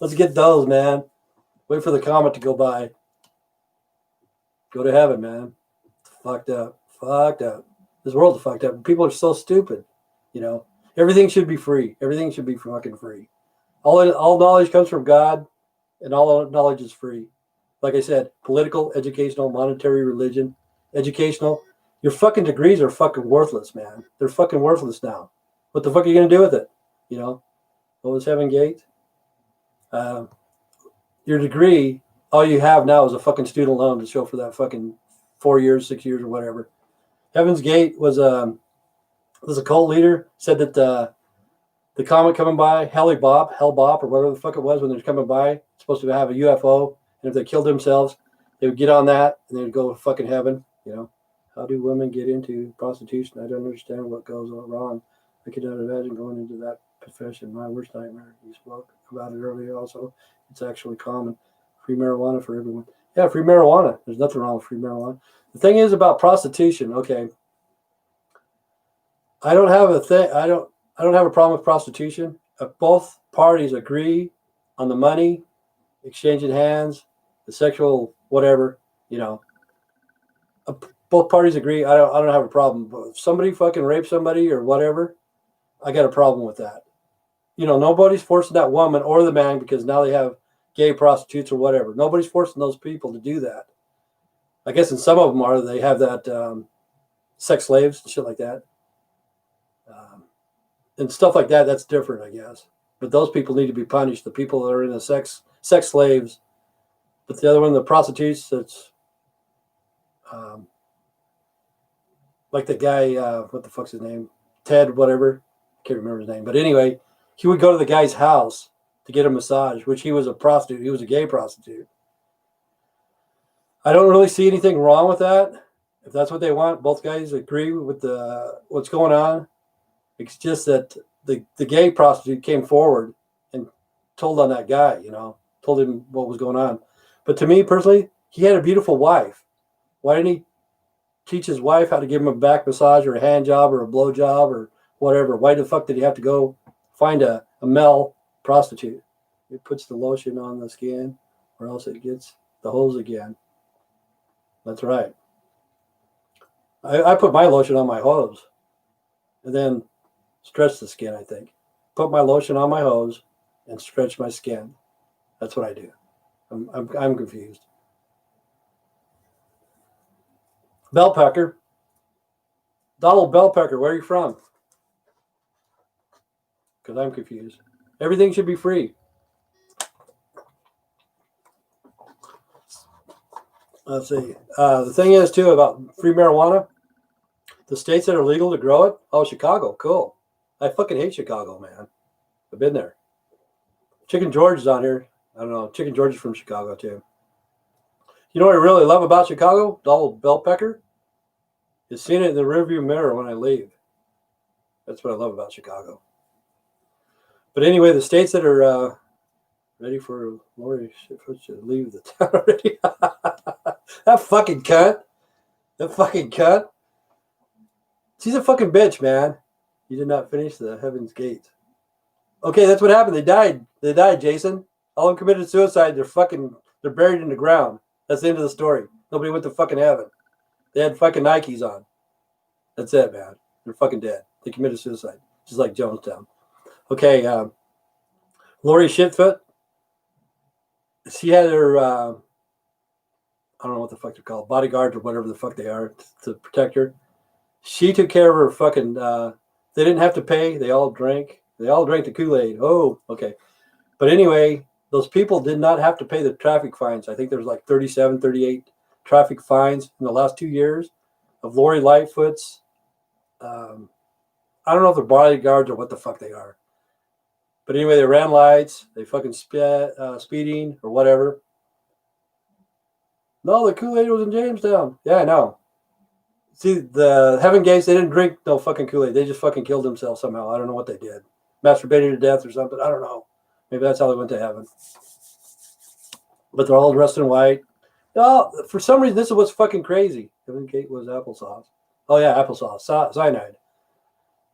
Let's get those, man. Wait for the comet to go by. Go to heaven, man. It's fucked up. Fucked up. This world is fucked up. People are so stupid. Everything should be free. Everything should be fucking free. All knowledge comes from God, and all knowledge is free. Like I said, political, educational, monetary, religion, educational. Your fucking degrees are fucking worthless, man. They're fucking worthless now. What the fuck are you going to do with it? What was Heaven Gate? Your degree, all you have now is a fucking student loan to show for that fucking 4 years, 6 years, or whatever. Heaven's Gate was a cult leader, said that the comet coming by, Hell Bop, or whatever the fuck it was when they're coming by, supposed to have a UFO, and if they killed themselves, they would get on that, and they would go to fucking heaven, How do women get into prostitution? I don't understand what goes wrong. I cannot imagine going into that profession. My worst nightmare. You spoke about it earlier also. It's actually common. Free marijuana for everyone. Yeah, free marijuana. There's nothing wrong with free marijuana. The thing is about prostitution, okay. I don't have a problem with prostitution. If both parties agree on the money, exchanging hands, the sexual whatever, both parties agree. I don't have a problem. But if somebody fucking rapes somebody or whatever, I got a problem with that. Nobody's forcing that woman or the man because now they have gay prostitutes or whatever. Nobody's forcing those people to do that. I guess in some of them they have that sex slaves and shit like that. And stuff like that, that's different, I guess. But those people need to be punished. The people that are in the sex slaves. But the other one, the prostitutes, that's like the guy, what the fuck's his name? Ted, whatever. Can't remember his name. But anyway, he would go to the guy's house to get a massage, which he was a prostitute. He was a gay prostitute. I don't really see anything wrong with that. If that's what they want, both guys agree with what's going on. It's just that the gay prostitute came forward and told on that guy, told him what was going on. But to me personally, he had a beautiful wife. Why didn't he teach his wife how to give him a back massage or a hand job or a blow job or whatever? Why the fuck did he have to go find a male prostitute? It puts the lotion on the skin or else it gets the hose again. That's right. I put my lotion on my hose. and then stretch the skin, I think. Put my lotion on my hose and stretch my skin. That's what I do. I'm confused. Bellpecker. Donald Bellpecker, where are you from? Because I'm confused. Everything should be free. Let's see. The thing is, too, about free marijuana, the states that are legal to grow it, oh, Chicago, cool. I fucking hate Chicago, man. I've been there. Chicken George is on here. I don't know. Chicken George is from Chicago, too. You know what I really love about Chicago? Donald Bellpecker? Is seeing it in the rearview mirror when I leave. That's what I love about Chicago. But anyway, the states that are ready for Lori to leave the town already. That fucking cunt. That fucking cunt. She's a fucking bitch, man. You did not finish the Heaven's Gate. Okay, that's what happened. They died. They died, Jason. All of them committed suicide. They're buried in the ground. That's the end of the story. Nobody went to fucking heaven. They had fucking Nikes on. That's it, man. They're fucking dead. They committed suicide. Just like Jonestown. Okay, Lori Shitfoot. She had her, I don't know what the fuck they're called, bodyguards or whatever the fuck they are to protect her. She took care of her fucking, they didn't have to pay. They all drank. They all drank the Kool-Aid. Oh, okay. But anyway, those people did not have to pay the traffic fines. I think there was like 37, 38 traffic fines in the last 2 years of Lori Lightfoot's. I don't know if they're bodyguards or what the fuck they are. But anyway, they ran lights. They fucking speeding or whatever. No, the Kool-Aid was in Jamestown. Yeah, I know. See, the Heaven Gates, they didn't drink no fucking Kool-Aid. They just fucking killed themselves somehow. I don't know what they did. Masturbated to death or something. I don't know. Maybe that's how they went to heaven. But they're all dressed in white. No, for some reason, this is what's fucking crazy. Heaven Gate was applesauce. Oh, yeah, applesauce. Cyanide.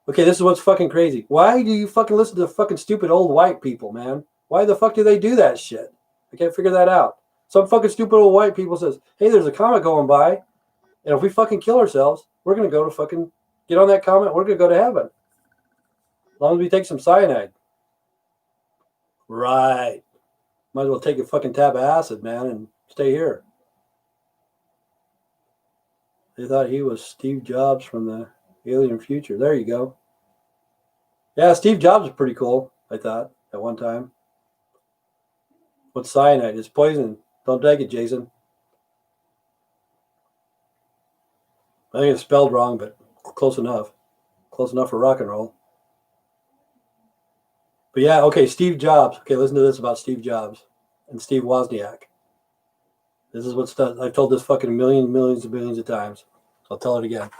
Okay, this is what's fucking crazy. Why do you fucking listen to fucking stupid old white people, man? Why the fuck do they do that shit? I can't figure that out. Some fucking stupid old white people says, hey, there's a comet going by, and if we fucking kill ourselves, we're going to go to fucking get on that comet. We're going to go to heaven. As long as we take some cyanide. Right. Might as well take a fucking tab of acid, man, and stay here. They thought he was Steve Jobs from the alien future. There you go. Yeah, Steve Jobs is pretty cool, I thought, at one time. What's cyanide? It's poison. Don't take it, Jason. I think it's spelled wrong, but close enough. Close enough for rock and roll. But yeah, okay, Steve Jobs. Okay, listen to this about Steve Jobs and Steve Wozniak. This is what's done. I've told this fucking millions and billions of times. I'll tell it again.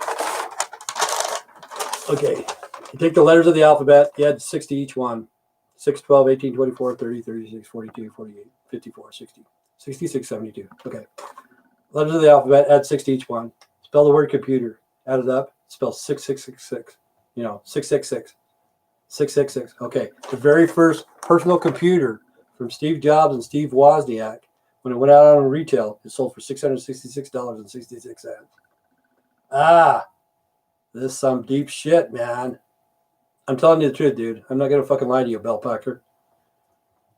Okay, you take the letters of the alphabet. You add 60 each one. 6, 12, 18, 24, 30, 36, 42, 48, 54, 60, 66, 72. Okay. Letters of the alphabet, add 60 each one. Spell the word computer. Add it up. Spell 6666. 666. 666. Okay. The very first personal computer from Steve Jobs and Steve Wozniak, when it went out on retail, it sold for $666.66. Ah, this is some deep shit, man. I'm telling you the truth, dude. I'm not going to fucking lie to you, Bellpecker.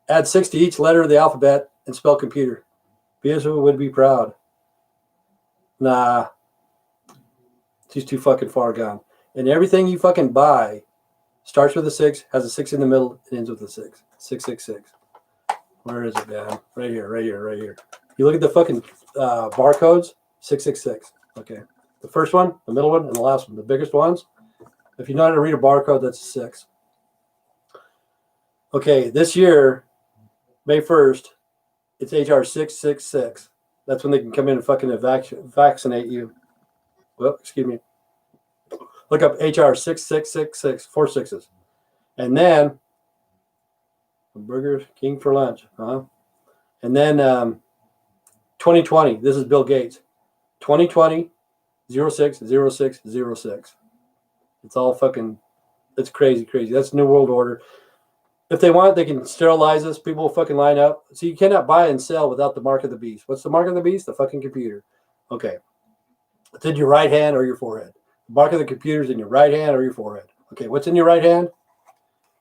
Add 6 to each letter of the alphabet and spell computer. Beatrice would be proud. Nah. She's too fucking far gone. And everything you fucking buy starts with a 6, has a 6 in the middle, and ends with a 6. 666. Where is it, man? Right here. You look at the fucking barcodes, 666. Okay. The first one, the middle one, and the last one. The biggest ones. If you know how to read a barcode, that's a 6. Okay, this year, May 1st, it's HR 666. That's when they can come in and fucking vaccinate you. Well, excuse me. Look up HR 6666, 4 6s. And then, Burger King for lunch. And then 2020, this is Bill Gates. 2020, 060606. It's all fucking, it's crazy. That's New World Order. If they want, they can sterilize us. People will fucking line up. So you cannot buy and sell without the mark of the beast. What's the mark of the beast? The fucking computer. Okay. It's in your right hand or your forehead. The mark of the computer is in your right hand or your forehead. Okay, what's in your right hand?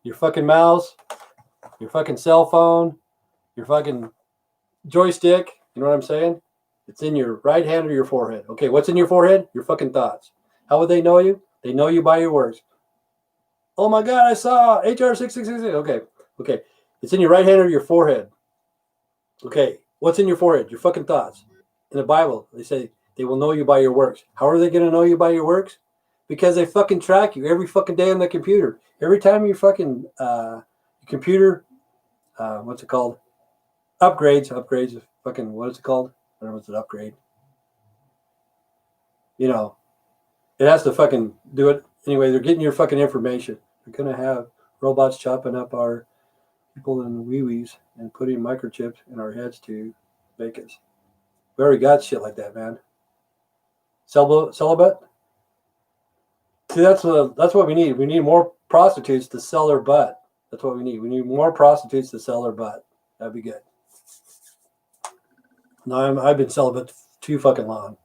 Your fucking mouse, your fucking cell phone, your fucking joystick. You know what I'm saying? It's in your right hand or your forehead. Okay, what's in your forehead? Your fucking thoughts. How would they know you? They know you by your words. Oh my God, I saw HR 6666. Okay. It's in your right hand or your forehead. Okay, what's in your forehead? Your fucking thoughts. In the Bible, they say they will know you by your works. How are they going to know you by your works? Because they fucking track you every fucking day on the computer. Every time your fucking computer, what's it called? Upgrades. Fucking, what is it called? I don't know what's an upgrade. You know, it has to fucking do it. Anyway, they're getting your fucking information. They're going to have robots chopping up our people in wee-wees and putting microchips in our heads to make us. We already got shit like that, man. Celibate? See, that's what we need. We need more prostitutes to sell their butt. That's what we need. We need more prostitutes to sell their butt. That'd be good. No, I've been celibate too fucking long.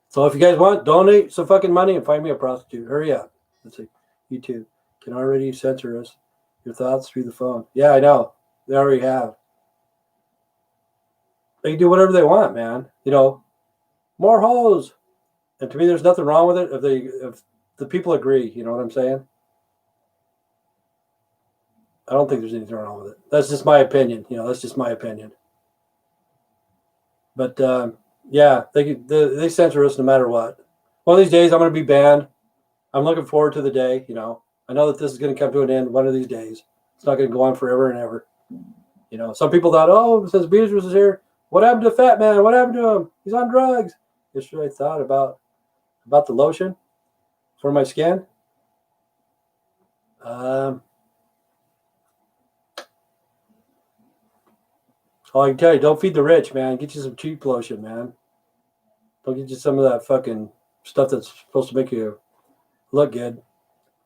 So if you guys want, donate some fucking money and find me a prostitute. Hurry up. Let's see. YouTube can already censor us. Your thoughts through the phone. Yeah, I know. They already have. They can do whatever they want, man. You know, more hoes. And to me, there's nothing wrong with it if the people agree. You know what I'm saying? I don't think there's anything wrong with it. That's just my opinion. You know, that's just my opinion. But yeah, they censor us no matter what. One of these days, I'm going to be banned. I'm looking forward to the day. You know, I know that this is going to come to an end one of these days. It's not going to go on forever and ever. You know, some people thought, oh, since Beatrice is here, what happened to Fat Man? What happened to him? He's on drugs. Yesterday, I thought about the lotion for my skin. All I can tell you, don't feed the rich, man. Get you some cheap lotion, man. Don't get you some of that fucking stuff that's supposed to make you look good.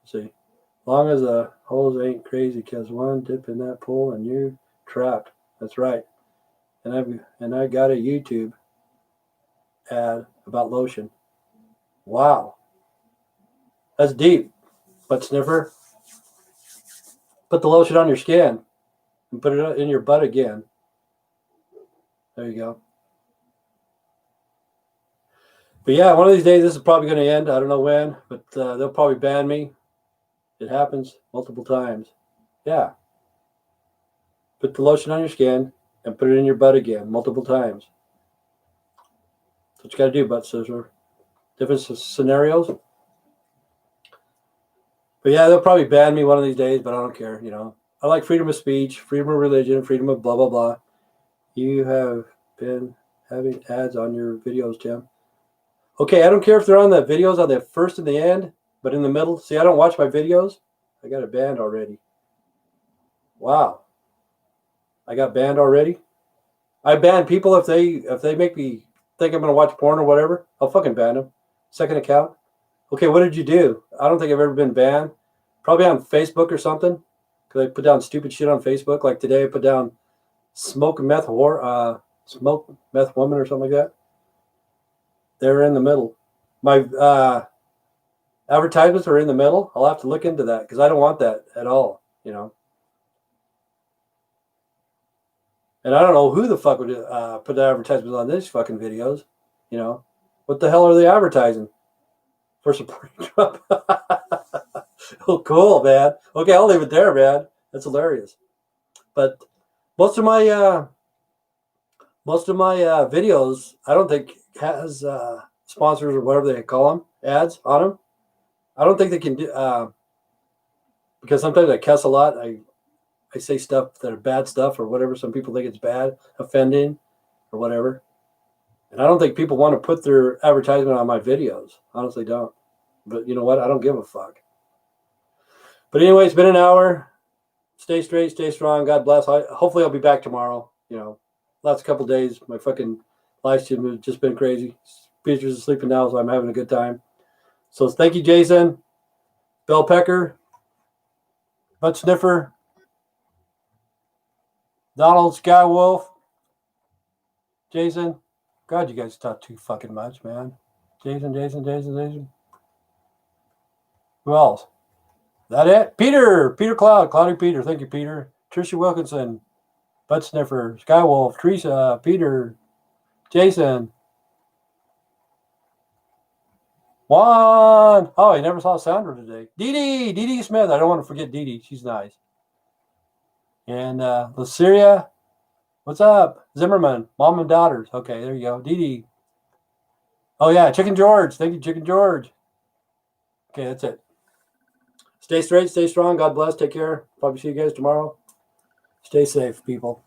Let's see. As long as the holes ain't crazy, because one dip in that pool and you trapped. That's right. And I got a YouTube ad about lotion. Wow. That's deep. Butt sniffer. Put the lotion on your skin and put it in your butt again. There you go. But yeah, one of these days this is probably going to end. I don't know when, but they'll probably ban me. It happens multiple times. Yeah. Put the lotion on your skin and put it in your butt again multiple times. That's what you got to do, butt scissor. Different scenarios. But yeah, they'll probably ban me one of these days, but I don't care. You know, I like freedom of speech, freedom of religion, freedom of blah, blah, blah. You have been having ads on your videos, Tim. Okay, I don't care if they're on the videos on the first and the end, but in the middle. See, I don't watch my videos. I got it banned already. Wow. I got banned already. I ban people if they make me think I'm going to watch porn or whatever. I'll fucking ban them. Second account. Okay, what did you do? I don't think I've ever been banned. Probably on Facebook or something. Because I put down stupid shit on Facebook. Like today I put down smoke meth woman or something like that. They're in the middle. My advertisements are in the middle. I'll have to look into that because I don't want that at all, you know. And I don't know who the fuck would put the advertisements on these fucking videos, you know. What the hell are they advertising? For supporting Trump. Oh, cool, man. Okay, I'll leave it there, man. That's hilarious. But most of my videos, I don't think has sponsors or whatever they call them, ads on them. I don't think they can do because sometimes I cuss a lot. I say stuff that are bad stuff or whatever. Some people think it's bad, offending, or whatever. And I don't think people want to put their advertisement on my videos. Honestly, don't. But you know what? I don't give a fuck. But anyway, it's been an hour. Stay straight, stay strong. God bless. Hopefully I'll be back tomorrow. You know, last couple days, my fucking live stream has just been crazy. Beatrice is sleeping now, so I'm having a good time. So thank you, Jason. Bell Pecker. Butt Sniffer. Donald Skywolf. Jason. God, you guys talk too fucking much, man. Jason. Who else? That it? Peter Cloud, Cloudy Peter. Thank you, Peter. Tricia Wilkinson, Butt Sniffer, Skywolf, Teresa, Peter, Jason, Juan. Oh, I never saw Sandra today. Dee Dee Smith. I don't want to forget Dee Dee. She's nice. And Lyceria, what's up? Zimmerman, mom and daughters. Okay, there you go. Dee Dee. Oh, yeah, Chicken George. Thank you, Chicken George. Okay, that's it. Stay straight, stay strong. God bless. Take care. Probably see you guys tomorrow. Stay safe, people.